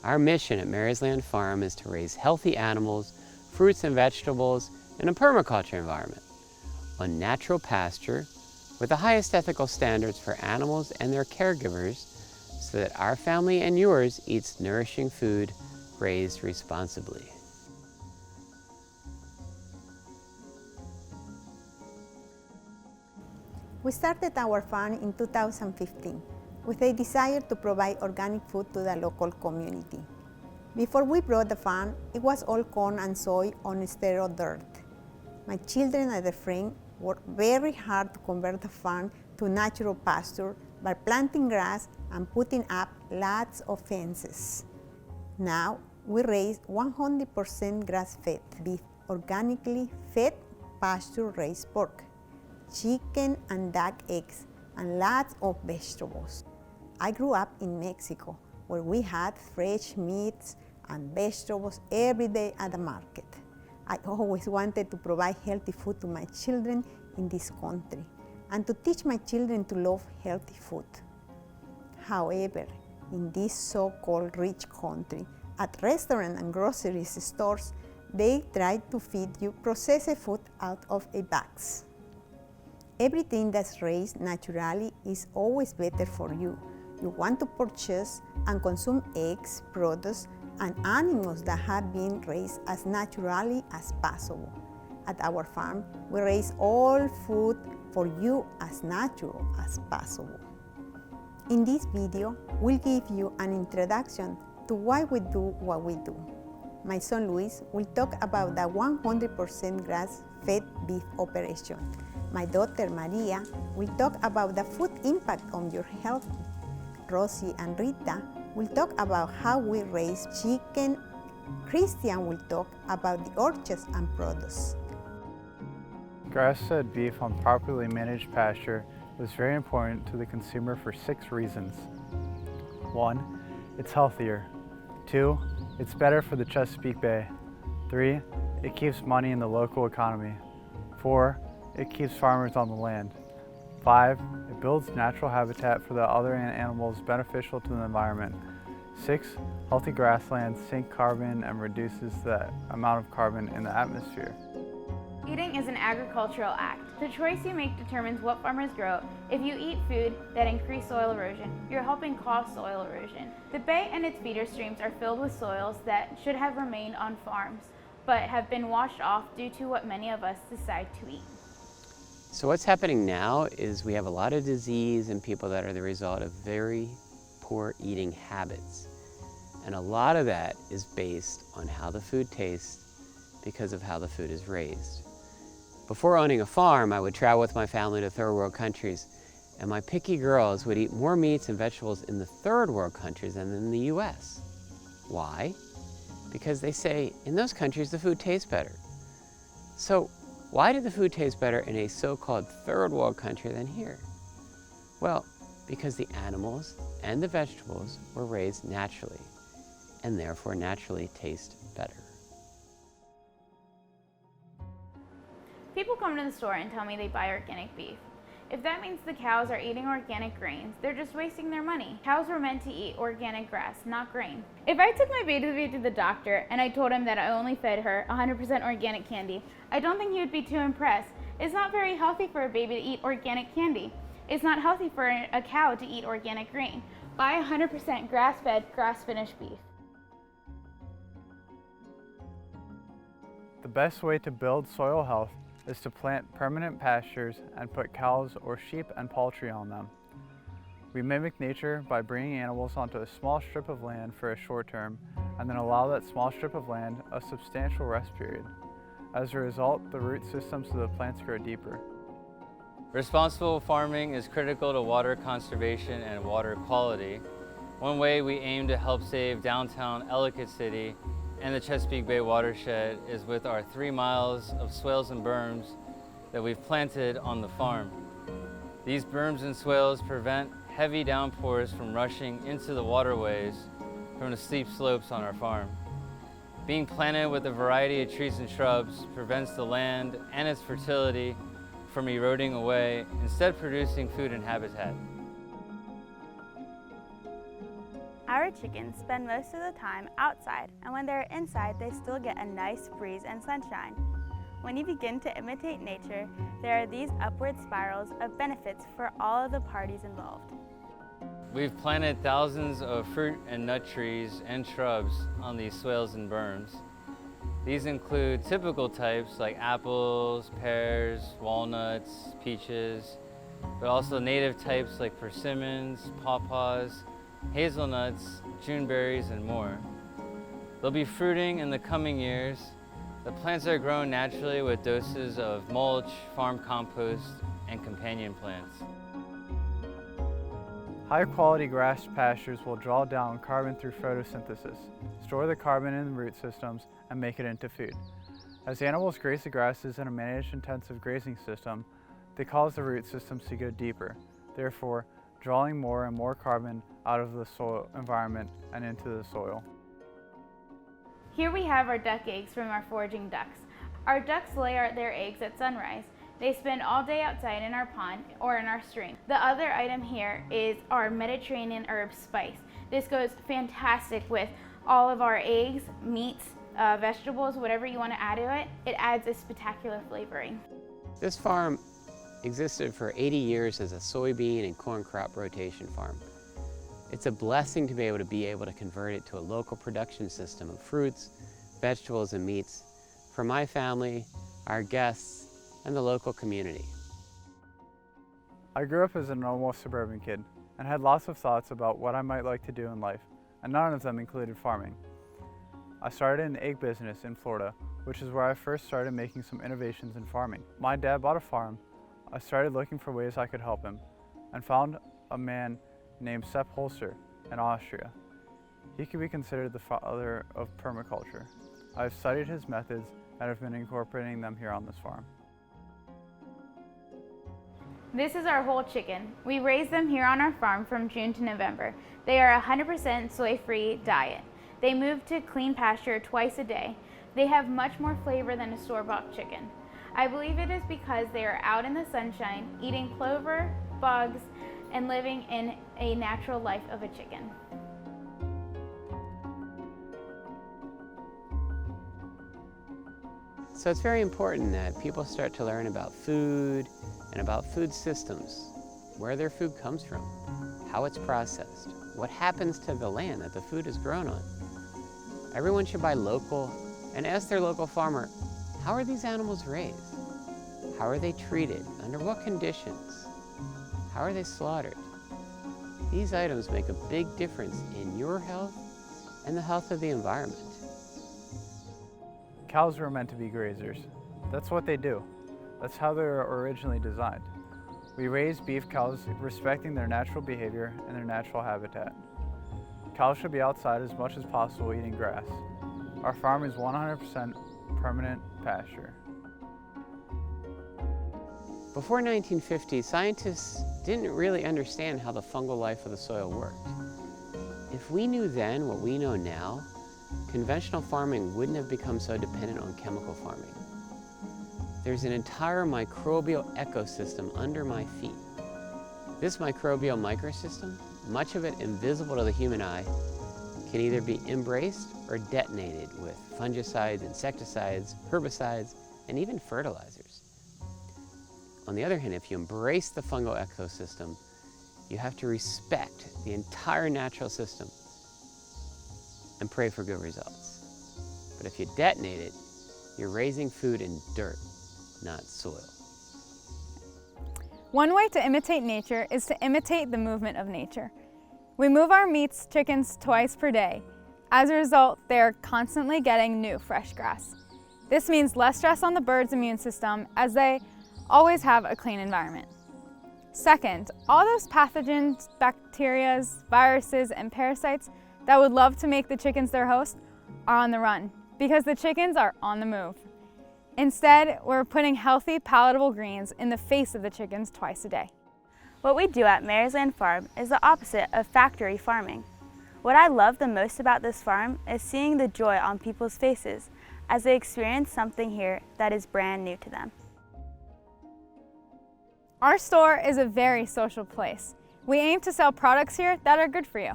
Our mission at Mary's Land Farm is to raise healthy animals, fruits and vegetables in a permaculture environment on natural pasture with the highest ethical standards for animals and their caregivers so that our family and yours eats nourishing food raised responsibly. We started our farm in 2015 with a desire to provide organic food to the local community. Before we brought the farm, it was all corn and soy on sterile dirt. My children and their friends worked very hard to convert the farm to natural pasture by planting grass and putting up lots of fences. Now, we raise 100% grass-fed beef, organically fed pasture-raised pork, chicken and duck eggs, and lots of vegetables. I grew up in Mexico, where we had fresh meats and vegetables every day at the market. I always wanted to provide healthy food to my children in this country and to teach my children to love healthy food. However, in this so-called rich country, at restaurants and grocery stores, they try to feed you processed food out of a box. Everything that's raised naturally is always better for you. You want to purchase and consume eggs, produce, and animals that have been raised as naturally as possible. At our farm, we raise all food for you as natural as possible. In this video, we'll give you an introduction to why we do what we do. My son Luis will talk about the 100% grass-fed beef operation. My daughter Maria will talk about the food impact on your health. Rosie and Rita will talk about how we raise chicken. Christian will talk about the orchards and produce. Grass-fed beef on properly managed pasture is very important to the consumer for 6 reasons. 1. It's healthier. 2. It's better for the Chesapeake Bay. 3. It keeps money in the local economy. 4. It keeps farmers on the land. 5. It builds natural habitat for the other animals beneficial to the environment. 6. Healthy grasslands sink carbon and reduces the amount of carbon in the atmosphere. Eating is an agricultural act. The choice you make determines what farmers grow. If you eat food that increase soil erosion, you're helping cause soil erosion. The bay and its feeder streams are filled with soils that should have remained on farms, but have been washed off due to what many of us decide to eat. So what's happening now is we have a lot of disease in people that are the result of very poor eating habits. And a lot of that is based on how the food tastes because of how the food is raised. Before owning a farm, I would travel with my family to third world countries, and my picky girls would eat more meats and vegetables in the third world countries than in the US. Why? Because they say in those countries the food tastes better. So why did the food taste better in a so-called third world country than here? Well, because the animals and the vegetables were raised naturally, and therefore naturally taste better. People come to the store and tell me they buy organic beef. If that means the cows are eating organic grains, they're just wasting their money. Cows were meant to eat organic grass, not grain. If I took my baby to the doctor and I told him that I only fed her 100% organic candy, I don't think he would be too impressed. It's not very healthy for a baby to eat organic candy. It's not healthy for a cow to eat organic grain. Buy 100% grass-fed, grass-finished beef. The best way to build soil health is to plant permanent pastures and put cows or sheep and poultry on them. We mimic nature by bringing animals onto a small strip of land for a short term and then allow that small strip of land a substantial rest period. As a result, the root systems of the plants grow deeper. Responsible farming is critical to water conservation and water quality. One way we aim to help save downtown Ellicott City and the Chesapeake Bay watershed is with our 3 miles of swales and berms that we've planted on the farm. These berms and swales prevent heavy downpours from rushing into the waterways from the steep slopes on our farm. Being planted with a variety of trees and shrubs prevents the land and its fertility from eroding away, instead producing food and habitat. Our chickens spend most of the time outside, and when they're inside, they still get a nice breeze and sunshine. When you begin to imitate nature, there are these upward spirals of benefits for all of the parties involved. We've planted thousands of fruit and nut trees and shrubs on these swales and berms. These include typical types like apples, pears, walnuts, peaches, but also native types like persimmons, pawpaws, hazelnuts, juneberries, and more. They'll be fruiting in the coming years. The plants are grown naturally with doses of mulch, farm compost, and companion plants. High-quality grass pastures will draw down carbon through photosynthesis, store the carbon in the root systems, and make it into food. As animals graze the grasses in a managed intensive grazing system, they cause the root systems to go deeper, therefore drawing more and more carbon out of the soil environment and into the soil. Here we have our duck eggs from our foraging ducks. Our ducks lay their eggs at sunrise. They spend all day outside in our pond or in our stream. The other item here is our Mediterranean herb spice. This goes fantastic with all of our eggs, meats, vegetables, whatever you want to add to it. It adds a spectacular flavoring. This farm existed for 80 years as a soybean and corn crop rotation farm. It's a blessing to be able to convert it to a local production system of fruits, vegetables, and meats for my family, our guests, and the local community. I grew up as a normal suburban kid and had lots of thoughts about what I might like to do in life, and none of them included farming. I started an egg business in Florida, which is where I first started making some innovations in farming. My dad bought a farm. I started looking for ways I could help him and found a man named Sepp Holster in Austria. He could be considered the father of permaculture. I've studied his methods and have been incorporating them here on this farm. This is our whole chicken. We raise them here on our farm from June to November. They are 100% soy-free diet. They move to clean pasture twice a day. They have much more flavor than a store-bought chicken. I believe it is because they are out in the sunshine, eating clover, bugs, and living in a natural life of a chicken. So it's very important that people start to learn about food and about food systems, where their food comes from, how it's processed, what happens to the land that the food is grown on. Everyone should buy local and ask their local farmer, how are these animals raised? How are they treated? Under what conditions? How are they slaughtered? These items make a big difference in your health and the health of the environment. Cows were meant to be grazers. That's what they do. That's how they were originally designed. We raise beef cows respecting their natural behavior and their natural habitat. Cows should be outside as much as possible eating grass. Our farm is 100% permanent pasture. Before 1950, scientists didn't really understand how the fungal life of the soil worked. If we knew then what we know now, conventional farming wouldn't have become so dependent on chemical farming. There's an entire microbial ecosystem under my feet. This microbial microsystem, much of it invisible to the human eye, can either be embraced or detonated with fungicides, insecticides, herbicides, and even fertilizers. On the other hand, if you embrace the fungal ecosystem, you have to respect the entire natural system and pray for good results. But if you detonate it, you're raising food in dirt, not soil. One way to imitate nature is to imitate the movement of nature. We move our chickens twice per day. As a result, they are constantly getting new fresh grass. This means less stress on the bird's immune system as they always have a clean environment. Second, all those pathogens, bacteria, viruses, and parasites that would love to make the chickens their host are on the run because the chickens are on the move. Instead, we're putting healthy, palatable greens in the face of the chickens twice a day. What we do at Maryland Farm is the opposite of factory farming. What I love the most about this farm is seeing the joy on people's faces as they experience something here that is brand new to them. Our store is a very social place. We aim to sell products here that are good for you.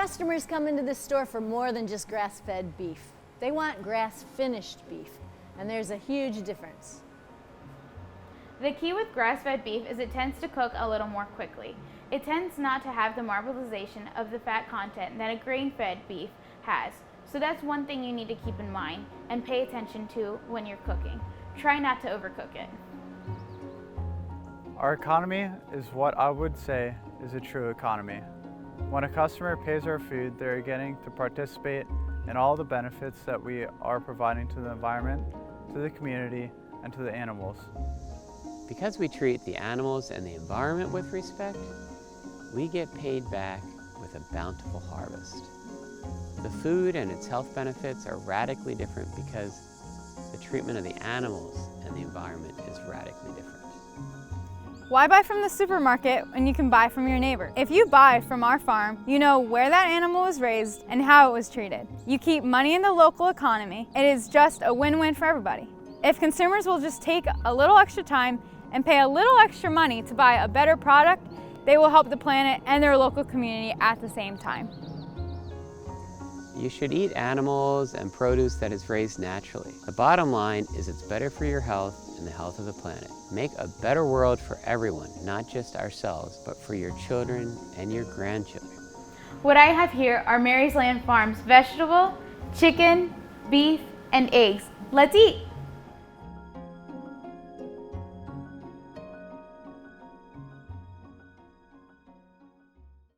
Customers come into this store for more than just grass-fed beef. They want grass-finished beef, and there's a huge difference. The key with grass-fed beef is it tends to cook a little more quickly. It tends not to have the marbleization of the fat content that a grain-fed beef has. So that's one thing you need to keep in mind and pay attention to when you're cooking. Try not to overcook it. Our economy is what I would say is a true economy. When a customer pays our food, they're getting to participate in all the benefits that we are providing to the environment, to the community, and to the animals. Because we treat the animals and the environment with respect, we get paid back with a bountiful harvest. The food and its health benefits are radically different because the treatment of the animals and the environment is radically different. Why buy from the supermarket when you can buy from your neighbor? If you buy from our farm, you know where that animal was raised and how it was treated. You keep money in the local economy. It is just a win-win for everybody. If consumers will just take a little extra time and pay a little extra money to buy a better product, they will help the planet and their local community at the same time. You should eat animals and produce that is raised naturally. The bottom line is it's better for your health and the health of the planet. Make a better world for everyone, not just ourselves, but for your children and your grandchildren. What I have here are Mary's Land Farm's vegetable, chicken, beef, and eggs. Let's eat!